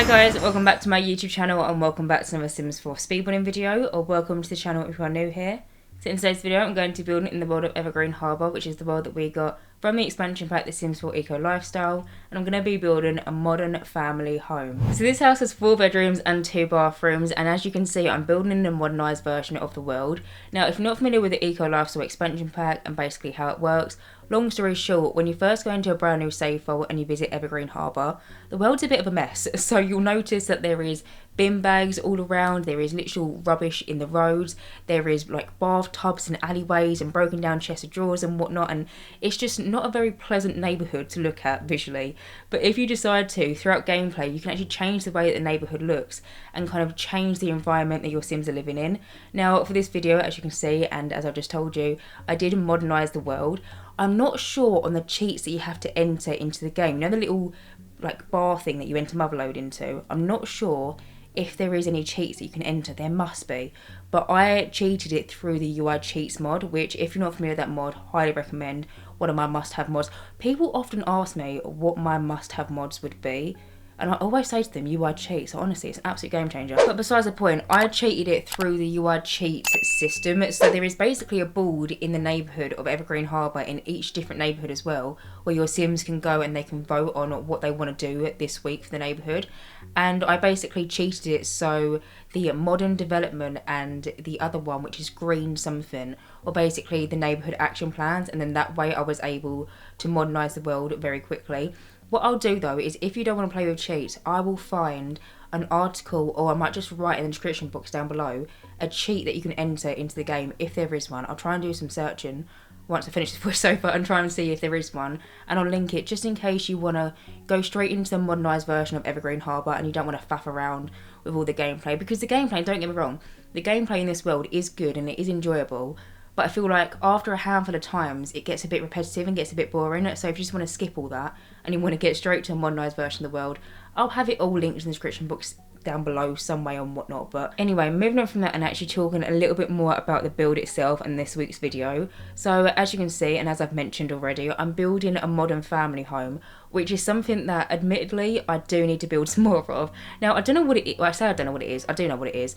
Hi guys, welcome back to my YouTube channel and welcome back to another Sims 4 speedrunning video, or welcome to the channel if you are new here. So in today's video I'm going to build in the world of Evergreen Harbour, which is the world that we got from the expansion pack The Sims 4 Eco Lifestyle, and I'm going to be building a modern family home. So this house has 4 bedrooms and 2 bathrooms, and as you can see I'm building in a modernised version of the world. Now if you're not familiar with the Eco Lifestyle expansion pack and basically how it works, long story short, when you first go into a brand new save file and you visit Evergreen Harbour, the world's a bit of a mess. So you'll notice that there is bin bags all around, there is literal rubbish in the roads, there is like bathtubs and alleyways and broken down chests of drawers and whatnot, and it's just not a very pleasant neighbourhood to look at visually. But if you decide to, throughout gameplay, you can actually change the way that the neighbourhood looks and kind of change the environment that your Sims are living in. Now for this video, as you can see, and as I've just told you, I did modernise the world. I'm not sure on the cheats that you have to enter into the game. You know the little like bar thing that you enter Motherload into? I'm not sure if there is any cheats that you can enter. There must be. But I cheated it through the UI Cheats mod, which if you're not familiar with that mod, highly recommend. One of my must-have mods. People often ask me what my must-have mods would be, and I always say to them UI Cheats. So honestly, it's an absolute game changer. But besides the point, I cheated it through the UI Cheats system. So there is basically a board in the neighbourhood of Evergreen Harbour, in each different neighbourhood as well, where your Sims can go and they can vote on what they want to do this week for the neighbourhood. And I basically cheated it so the modern development and the other one, which is green something, or basically the neighbourhood action plans, and then that way I was able to modernise the world very quickly. What I'll do though is, if you don't want to play with cheats, I will find an article, or I might just write in the description box down below a cheat that you can enter into the game if there is one. I'll try and do some searching once I finish this voiceover and try and see if there is one, and I'll link it just in case you want to go straight into the modernised version of Evergreen Harbour and you don't want to faff around with all the gameplay. Because the gameplay, don't get me wrong, the gameplay in this world is good and it is enjoyable, but I feel like after a handful of times it gets a bit repetitive and gets a bit boring. So if you just want to skip all that and you want to get straight to a modernised version of the world, I'll have it all linked in the description box down below some way and whatnot. But anyway, moving on from that and actually talking a little bit more about the build itself and this week's video. So as you can see, and as I've mentioned already, I'm building a modern family home, which is something that admittedly I do need to build some more of. Now I don't know what it is. Well, I say I don't know what it is, I do know what it is.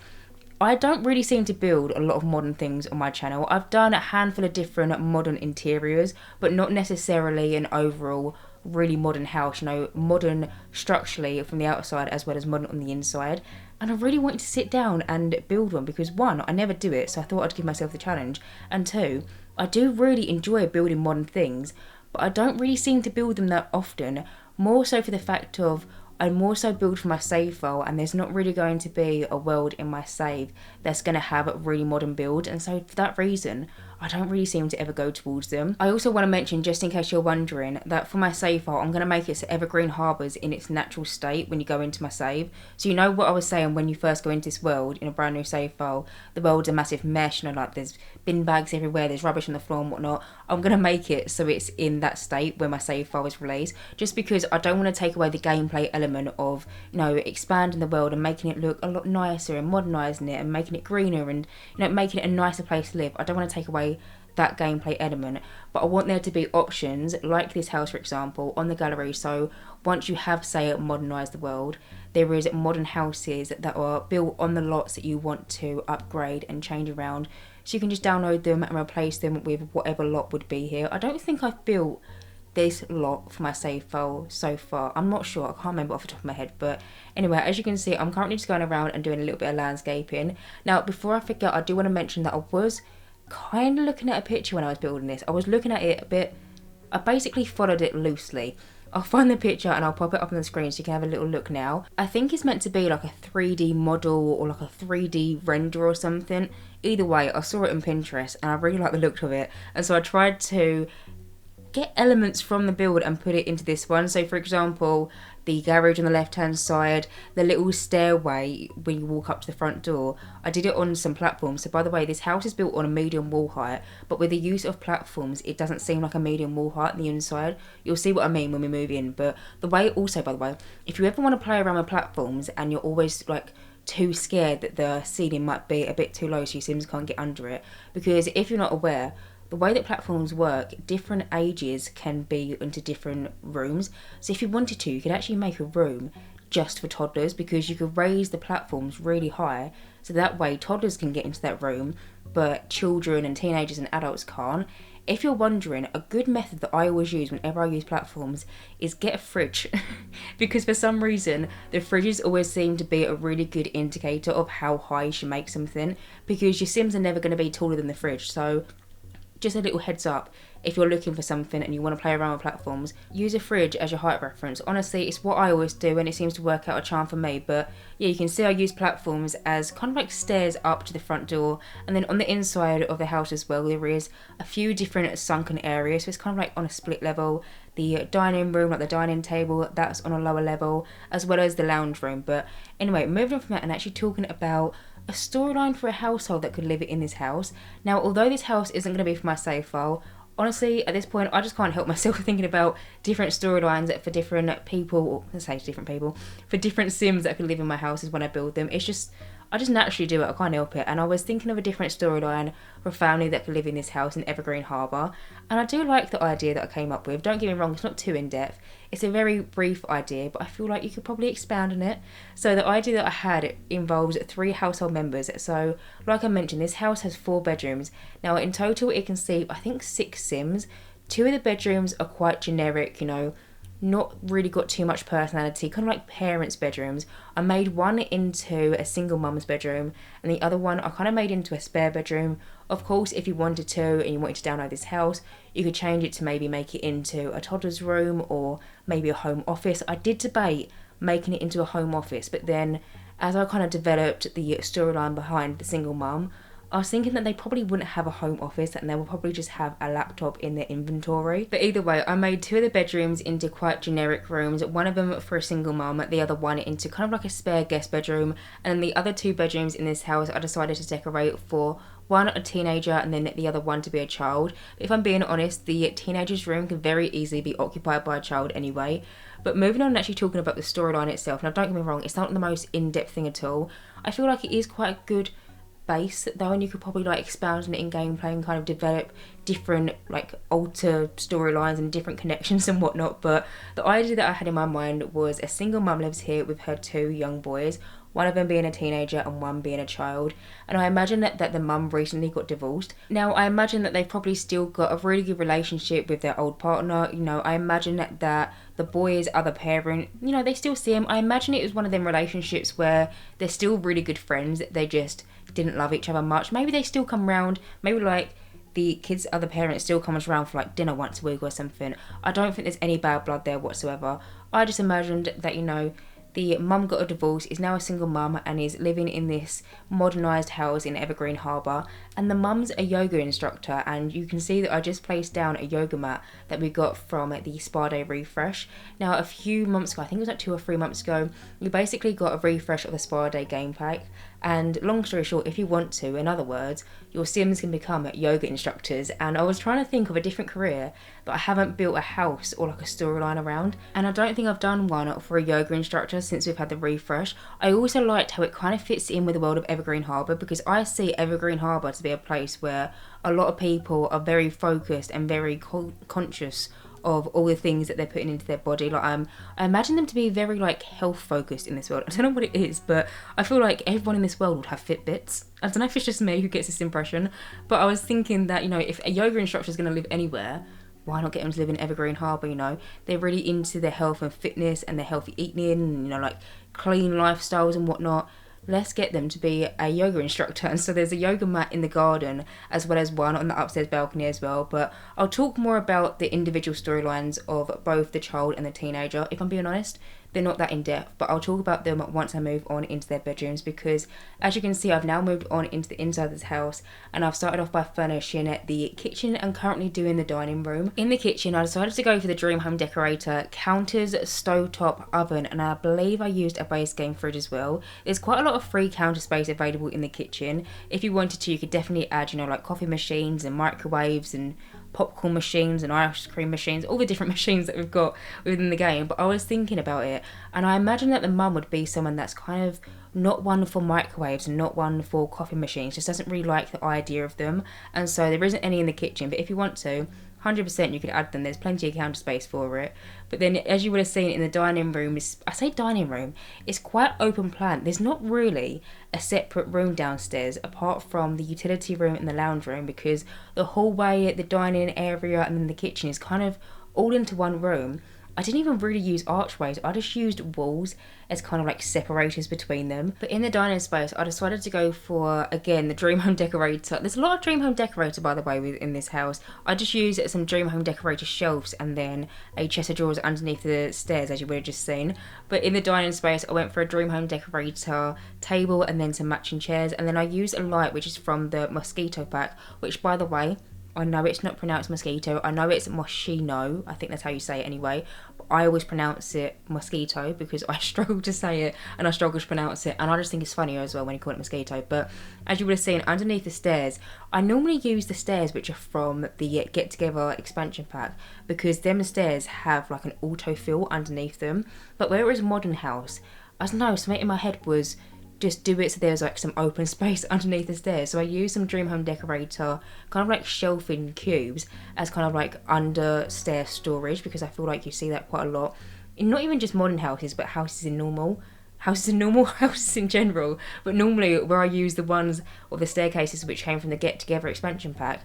I don't really seem to build a lot of modern things on my channel. I've done a handful of different modern interiors, but not necessarily an overall really modern house, you know, modern structurally from the outside as well as modern on the inside. And I really wanted to sit down and build one because 1, I never do it, so I thought I'd give myself the challenge, and 2, I do really enjoy building modern things, but I don't really seem to build them that often, more so for the fact of I more so build for my save file, and there's not really going to be a world in my save that's going to have a really modern build, and so for that reason I don't really seem to ever go towards them. I also want to mention, just in case you're wondering, that for my save file I'm going to make it so Evergreen Harbour's in its natural state when you go into my save. So you know what I was saying, when you first go into this world in a brand new save file, the world's a massive mess, you know, like there's bin bags everywhere, there's rubbish on the floor and whatnot. I'm going to make it so it's in that state when my save file is released, just because I don't want to take away the gameplay element of, you know, expanding the world and making it look a lot nicer and modernising it and making it greener and, you know, making it a nicer place to live. I don't want to take away that gameplay element, but I want there to be options like this house, for example, on the gallery. So once you have, say, modernised the world, there is modern houses that are built on the lots that you want to upgrade and change around, so you can just download them and replace them with whatever lot would be here. I don't think I've built this lot for my save file so far. I'm not sure, I can't remember off the top of my head. But anyway, as you can see, I'm currently just going around and doing a little bit of landscaping. Now before I forget, I do want to mention that I was kind of looking at a picture when I was building this. I was looking at it a bit, I basically followed it loosely. I'll find the picture and I'll pop it up on the screen so you can have a little look now. I think it's meant to be like a 3D model or like a 3D render or something. Either way, I saw it on Pinterest and I really like the look of it, and so I tried to get elements from the build and put it into this one. So for example, the garage on the left hand side, the little stairway when you walk up to the front door, I did it on some platforms. So by the way, this house is built on a medium wall height, but with the use of platforms it doesn't seem like a medium wall height on the inside. You'll see what I mean when we move in. But the way also, by the way, if you ever want to play around with platforms and you're always like too scared that the ceiling might be a bit too low so your Sims can't get under it, because if you're not aware, the way that platforms work, different ages can be into different rooms. So if you wanted to, you could actually make a room just for toddlers, because you could raise the platforms really high so that way toddlers can get into that room but children and teenagers and adults can't. If you're wondering, a good method that I always use whenever I use platforms is get a fridge because for some reason the fridges always seem to be a really good indicator of how high you should make something, because your Sims are never going to be taller than the fridge. So just a little heads up, if you're looking for something and you want to play around with platforms, use a fridge as your height reference. Honestly, it's what I always do and it seems to work out a charm for me. But yeah, you can see I use platforms as kind of like stairs up to the front door, and then on the inside of the house as well there is a few different sunken areas, so it's kind of like on a split level. The dining room, like the dining table, that's on a lower level, as well as the lounge room. But anyway, moving on from that and actually talking about a storyline for a household that could live in this house. Now, although this house isn't going to be for my save file, honestly, at this point, I just can't help myself thinking about different storylines for different people, or let's say different people, for different Sims that could live in my houses when I build them. I just naturally do it, I can't help it. And I was thinking of a different storyline for a family that could live in this house in Evergreen Harbour. And I do like the idea that I came up with. Don't get me wrong, it's not too in-depth. It's a very brief idea, but I feel like you could probably expand on it. So the idea that I had involves 3 household members. So like I mentioned, this house has 4 bedrooms. Now in total it can seat, I think, 6 Sims. 2 of the bedrooms are quite generic, not really got too much personality, kind of like parents' bedrooms. I made one into a single mum's bedroom and the other one I kind of made into a spare bedroom. Of course, if you wanted to and you wanted to download this house, you could change it to maybe make it into a toddler's room or maybe a home office. I did debate making it into a home office, but then as I kind of developed the storyline behind the single mum, I was thinking that they probably wouldn't have a home office and they will probably just have a laptop in their inventory. But either way, I made 2 of the bedrooms into quite generic rooms, one of them for a single mum, the other one into kind of like a spare guest bedroom, and then the other 2 bedrooms in this house I decided to decorate for one a teenager and then the other one to be a child. If I'm being honest, the teenager's room can very easily be occupied by a child anyway. But moving on and actually talking about the storyline itself, now don't get me wrong, it's not the most in-depth thing at all. I feel like it is quite a good base though, and you could probably like expound on it in gameplay and kind of develop different like alter storylines and different connections and whatnot. But the idea that I had in my mind was a single mum lives here with her 2 young boys, one of them being a teenager and one being a child. And I imagine that the mum recently got divorced. Now I imagine that they've probably still got a really good relationship with their old partner. I imagine that the boy's other parent, they still see him. I imagine it was one of them relationships where they're still really good friends, they just didn't love each other much. Maybe they still come round, maybe like the kid's other parent still comes around for like dinner once a week or something. I don't think there's any bad blood there whatsoever. I just imagined that, the mum got a divorce, is now a single mum and is living in this modernised house in Evergreen Harbour, and the mum's a yoga instructor, and you can see that I just placed down a yoga mat that we got from the Spa Day refresh. Now a few months ago, I think it was like 2 or 3 months ago, we basically got a refresh of the Spa Day game pack, and long story short, if you want to, in other words, your Sims can become yoga instructors. And I was trying to think of a different career, but I haven't built a house or like a storyline around, and I don't think I've done one for a yoga instructor since we've had the refresh. I also liked how it kind of fits in with the world of Evergreen Harbour, because I see Evergreen Harbour to be a place where a lot of people are very focused and very conscious of all the things that they're putting into their body. Like I imagine them to be very like health focused in this world. I don't know what it is, but I feel like everyone in this world would have Fitbits. I don't know if it's just me who gets this impression, but I was thinking that, if a yoga instructor is going to live anywhere, why not get them to live in Evergreen Harbour? They're really into their health and fitness and their healthy eating and, like clean lifestyles and whatnot. Let's get them to be a yoga instructor. And so there's a yoga mat in the garden as well as one on the upstairs balcony as well. But I'll talk more about the individual storylines of both the child and the teenager. If I'm being honest, they're not that in-depth, but I'll talk about them once I move on into their bedrooms, because as you can see, I've now moved on into the inside of this house, and I've started off by furnishing the kitchen and currently doing the dining room. In the kitchen, I decided to go for the Dream Home Decorator, counters, stovetop, oven, and I believe I used a base game fridge as well. There's quite a lot of free counter space available in the kitchen. If you wanted to, you could definitely add, like coffee machines and microwaves and popcorn machines and ice cream machines, all the different machines that we've got within the game. But I was thinking about it, and I imagine that the mum would be someone that's kind of not one for microwaves and not one for coffee machines, just doesn't really like the idea of them, and so there isn't any in the kitchen. But if you want to, 100% you could add them, there's plenty of counter space for it. But then, as you would have seen in the dining room, I say dining room, it's quite open plan. There's not really a separate room downstairs apart from the utility room and the lounge room, because the hallway, the dining area, and then the kitchen is kind of all into one room. I didn't even really use archways. I just used walls as kind of like separators between them. But in the dining space, I decided to go for, again, the Dream Home Decorator. There's a lot of Dream Home Decorator, by the way, in this house. I just used some Dream Home Decorator shelves and then a chest of drawers underneath the stairs, as you would have just seen. But in the dining space, I went for a Dream Home Decorator table and then some matching chairs. And then I used a light, which is from the Moschino pack, which, by the way, I know it's not pronounced mosquito. I know it's Moschino. I think that's how you say it anyway. But I always pronounce it mosquito because I struggle to say it and I struggle to pronounce it. And I just think it's funnier as well when you call it mosquito. But as you would have seen, underneath the stairs, I normally use the stairs which are from the Get Together expansion pack, because them stairs have like an autofill underneath them. But where it was Modern House, I don't know, something in my head was just do it so there's like some open space underneath the stairs. So I used some Dream Home Decorator kind of like shelving cubes as kind of like under stair storage, because I feel like you see that quite a lot in not even just modern houses but houses in normal houses in general. But normally where I use the ones or the staircases which came from the Get Together expansion pack,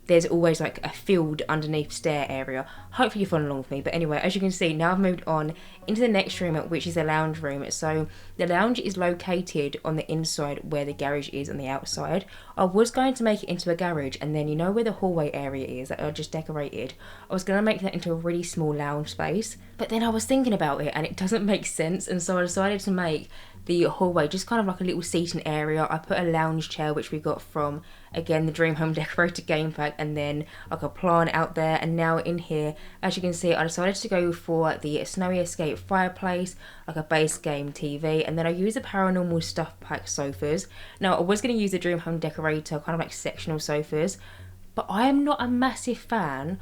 there's always like a filled underneath stair area. Hopefully you're following along with me. But anyway, as you can see, now I've moved on into the next room, which is the lounge room. So the lounge is located on the inside where the garage is on the outside. I was going to make it into a garage, and then you know where the hallway area is that I just decorated, I was going to make that into a really small lounge space. But then I was thinking about it and it doesn't make sense, and so I decided to make the hallway just kind of like a little seating area. I put a lounge chair which we got from, again, the Dream Home Decorator game pack, and then like a plant out there. And now in here, as you can see, I decided to go for the Snowy Escape fireplace, like a base game TV, and then I used the Paranormal Stuff pack sofas. Now I was going to use the Dream Home Decorator kind of like sectional sofas, but I am not a massive fan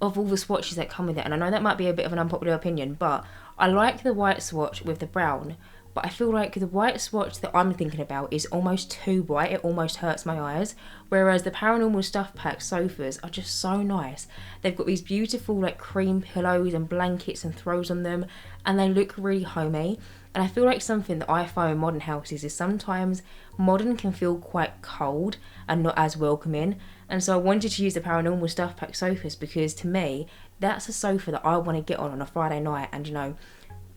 of all the swatches that come with it, and I know that might be a bit of an unpopular opinion, but I like the white swatch with the brown. But I feel like the white swatch that I'm thinking about is almost too white. It almost hurts my eyes. Whereas the Paranormal Stuff pack sofas are just so nice. They've got these beautiful like cream pillows and blankets and throws on them, and they look really homey. And I feel like something that I find in modern houses is sometimes modern can feel quite cold and not as welcoming. And so I wanted to use the Paranormal Stuff pack sofas because to me, that's a sofa that I want to get on a Friday night and, you know,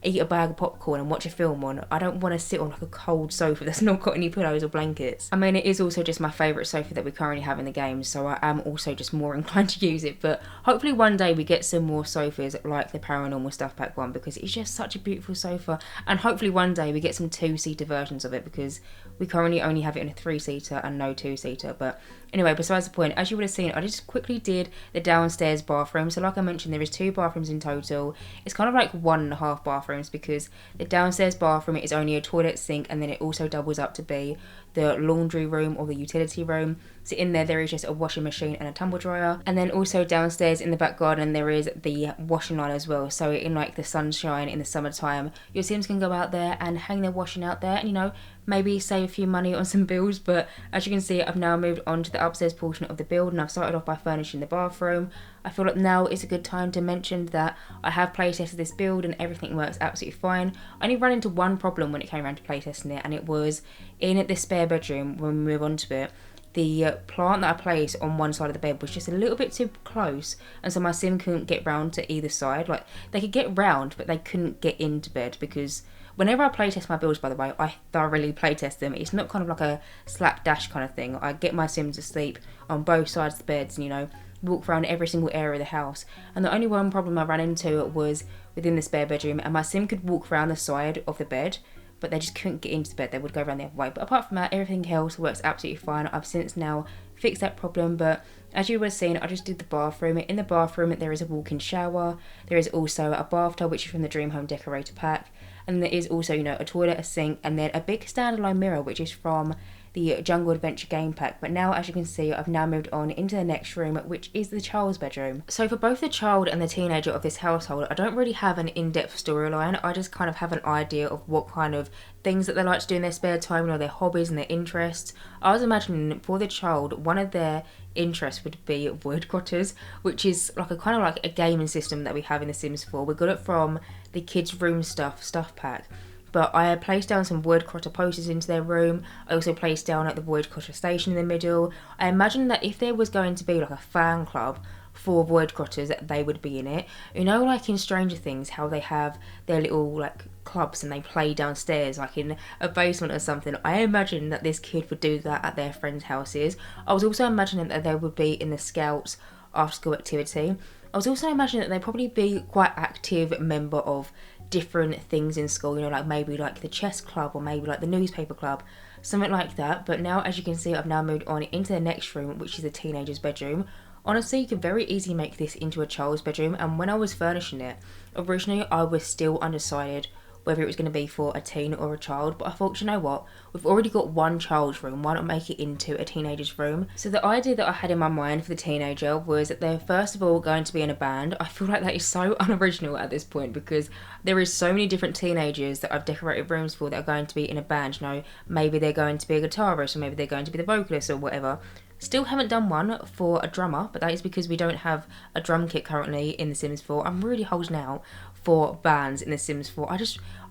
eat a bag of popcorn and watch a film on. I don't want to sit on like a cold sofa that's not got any pillows or blankets. I mean, it is also just my favourite sofa that we currently have in the game, so I am also just more inclined to use it. But hopefully one day we get some more sofas like the Paranormal Stuff pack one, because it's just such a beautiful sofa. And hopefully one day we get some 2-seater versions of it, because we currently only have it in a 3-seater and no 2-seater. But anyway, besides the point, as you would have seen, I just quickly did the downstairs bathroom. So like I mentioned, there is 2 bathrooms in total. It's kind of like 1.5 bathrooms, because the downstairs bathroom is only a toilet, sink, and then it also doubles up to be the laundry room or the utility room. So in there is just a washing machine and a tumble dryer. And then also downstairs in the back garden there is the washing line as well. So in like the sunshine in the summertime, your Sims can go out there and hang their washing out there and, you know, maybe save a few money on some bills. But as you can see, I've now moved on to the upstairs portion of the build, and I've started off by furnishing the bathroom. I feel like now is a good time to mention that I have playtested this build and everything works absolutely fine. I only ran into one problem when it came around to playtesting it, and it was in the spare bedroom. When we move on to it, the plant that I placed on one side of the bed was just a little bit too close, and so my sim couldn't get round to either side. Like, they could get round, but they couldn't get into bed, because whenever I playtest my builds, by the way, I thoroughly playtest them. It's not kind of like a slapdash kind of thing. I get my sims to sleep on both sides of the beds and, you know, walk around every single area of the house. And the only one problem I ran into was within the spare bedroom, and my sim could walk around the side of the bed, but they just couldn't get into the bed. They would go around the other way. But apart from that, everything else works absolutely fine. I've since now fixed that problem. But as you were seeing, I just did the bathroom. In the bathroom, there is a walk-in shower. There is also a bathtub, which is from the Dream Home Decorator pack. And there is also, you know, a toilet, a sink, and then a big standalone mirror, which is from the Jungle Adventure game pack. But now, as you can see, I've now moved on into the next room, which is the child's bedroom. So for both the child and the teenager of this household, I don't really have an in-depth storyline. I just kind of have an idea of what kind of things that they like to do in their spare time, their hobbies and their interests. I was imagining for the child, one of their interests would be word crotters, which is like a kind of like a gaming system that we have in The Sims 4. We got it from the kids' room stuff pack. But I placed down some wood crotter posters into their room. I also placed down the wood crotter station in the middle. I imagined that if there was going to be like a fan club for void crotters, that they would be in it. Like in Stranger Things, how they have their little like clubs and they play downstairs like in a basement or something. I imagined that this kid would do that at their friends' houses. I was also imagining that they would be in the Scouts after school activity. I was also imagining that they'd probably be quite active member of different things in school, like maybe like the chess club or maybe like the newspaper club, something like that. But now, as you can see, I've now moved on into the next room, which is the teenager's bedroom. Honestly, you could very easily make this into a child's bedroom, and when I was furnishing it, originally I was still undecided whether it was going to be for a teen or a child, but I thought, you know what, we've already got one child's room, why not make it into a teenager's room? So the idea that I had in my mind for the teenager was that they're first of all going to be in a band. I feel like that is so unoriginal at this point, because there is so many different teenagers that I've decorated rooms for that are going to be in a band. Maybe they're going to be a guitarist, or maybe they're going to be the vocalist or whatever. Still haven't done one for a drummer, but that is because we don't have a drum kit currently in The Sims 4. I'm really holding out for bands in The Sims 4.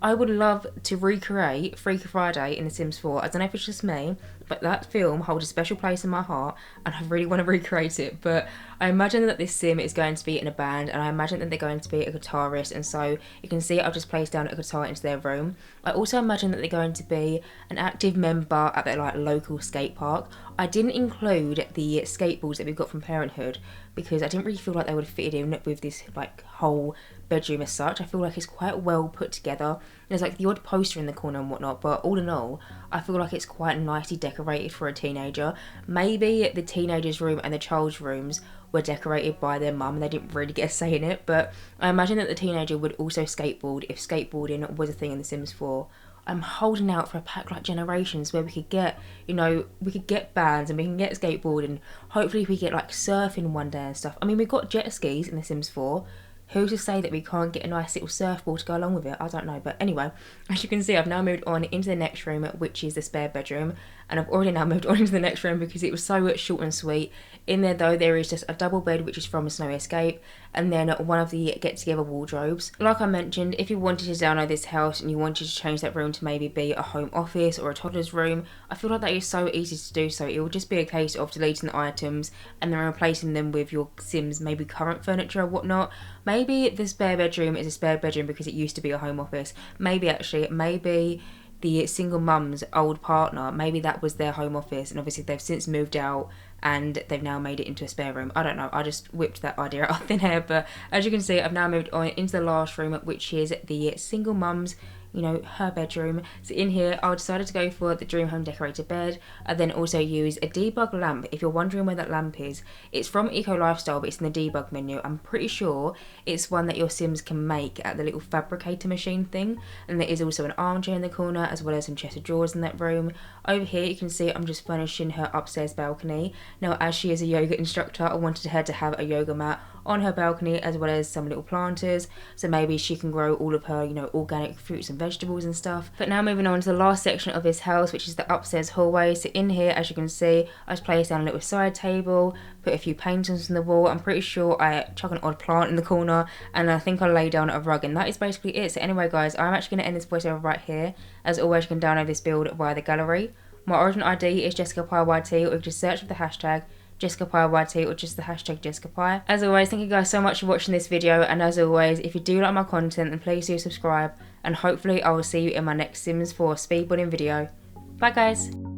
I would love to recreate Freaky Friday in The Sims 4. I don't know if it's just me, but that film holds a special place in my heart and I really want to recreate it. But I imagine that this sim is going to be in a band, and I imagine that they're going to be a guitarist, and so you can see I've just placed down a guitar into their room. I also imagine that they're going to be an active member at their like local skate park. I didn't include the skateboards that we've got from Parenthood because I didn't really feel like they would fit in with this like whole bedroom as such. I feel like it's quite well put together. There's like the odd poster in the corner and whatnot, but all in all, I feel like it's quite nicely decorated for a teenager. Maybe the teenager's room and the child's rooms were decorated by their mum and they didn't really get a say in it, but I imagine that the teenager would also skateboard if skateboarding was a thing in The Sims 4. I'm holding out for a pack like Generations where we could get, we could get bands and we can get skateboarding. Hopefully we get like surfing one day and stuff. I mean, we've got jet skis in The Sims 4. Who's to say that we can't get a nice little surfboard to go along with it? I don't know. But anyway, as you can see, I've now moved on into the next room, which is the spare bedroom. And I've already now moved on into the next room because it was so short and sweet. In there, though, there is just a double bed, which is from Snowy Escape, and then one of the get-together wardrobes. Like I mentioned, if you wanted to download this house and you wanted to change that room to maybe be a home office or a toddler's room, I feel like that is so easy to do so. It will just be a case of deleting the items and then replacing them with your Sims' maybe current furniture or whatnot. Maybe the spare bedroom is a spare bedroom because it used to be a home office. Maybe the single mum's old partner, maybe that was their home office, and obviously they've since moved out and they've now made it into a spare room. I don't know, I just whipped that idea out of thin air, but as you can see, I've now moved on into the last room, which is the single mum's, her bedroom. So in here, I decided to go for the Dream Home Decorator bed. I then also use a debug lamp. If you're wondering where that lamp is, it's from Eco Lifestyle, but it's in the debug menu. I'm pretty sure it's one that your Sims can make at the little fabricator machine thing. And there is also an armchair in the corner, as well as some chest of drawers in that room. Over here, you can see I'm just furnishing her upstairs balcony. Now, as she is a yoga instructor, I wanted her to have a yoga mat on her balcony, as well as some little planters, so maybe she can grow all of her organic fruits and vegetables and stuff. But now moving on to the last section of this house, which is the upstairs hallway. So in here, as you can see, I just placed down a little side table, put a few paintings on the wall. I'm pretty sure I chuck an odd plant in the corner, and I think I lay down a rug, and that is basically it. So anyway guys, I'm actually going to end this voiceover right here. As always, you can download this build via the gallery. My origin ID is JessicapieYT, or you can just search for the hashtag JessicapieYT or just the hashtag Jessicapie. As always, thank you guys so much for watching this video, and as always, if you do like my content, then please do subscribe, and hopefully I will see you in my next Sims 4 speedbuilding video. Bye guys!